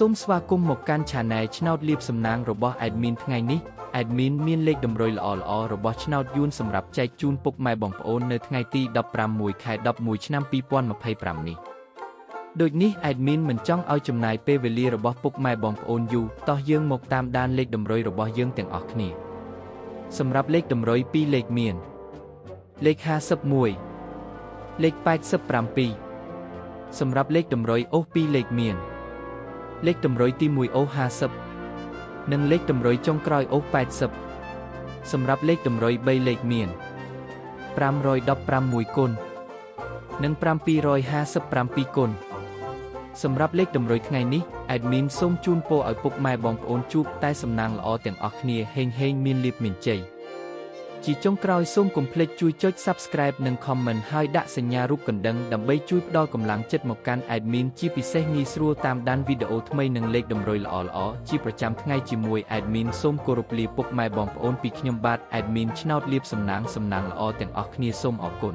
សូមស្វាគមន៍មកកាន់ Channel ឆ្នោតលៀបសំណាងរបស់ Admin ថ្ងៃនេះ Admin មានលេខតម្រុយល្អៗរបស់ឆ្នោតយួនសម្រាប់ចែកជូនពុកម៉ែបងប្អូននៅថ្ងៃទី15 ខែ11 ឆ្នាំ2025នេះដូចនេះ Admin មិនចង់ឲ្យចំណាយពេលវេលារបស់ពុកម៉ែបងប្អូនយូរតោះយើងមកតាមដានលេខតម្រុយរបស់យើងទាំងអស់គ្នាសម្រាប់លេខតម្រុយ2លេខមានលេខ51លេខ87សម្រាប់លេខតម្រុយអូស2លេខមានលេខតម្រុយទី1អូស50និងលេខតម្រុយចុងក្រោយអូស80សម្រាប់លេខតម្រុយ3លេខមាន516គុណនិង757គុណសម្រាប់លេខតម្រុយថ្ងៃនេះ Admin សូមជូនពរឲ្យពុកម៉ែបងប្អូនជួបតែសំណាងល្អទាំងអស់គ្នាហេងមានលាភមានជ័យជាចុងក្រោយសូមកុំភ្លេចជួយចុច Subscribe និង Comment ហើយដាក់សញ្ញារូបកណ្ដឹងដើម្បីជួយផ្ដល់កម្លាំងចិត្តមកកាន់ Admin ជាពិសេសងាយស្រួលតាមដានវីដេអូថ្មីនិងលេខតម្រុយល្អៗជាប្រចាំថ្ងៃជាមួយ Admin សូមគោរពលាពុកម៉ែបងប្អូនពីខ្ញុំបាទ Admin ឆ្នោតលៀបសំណាងល្អទាំងអស់គ្នាសូមអរគុណ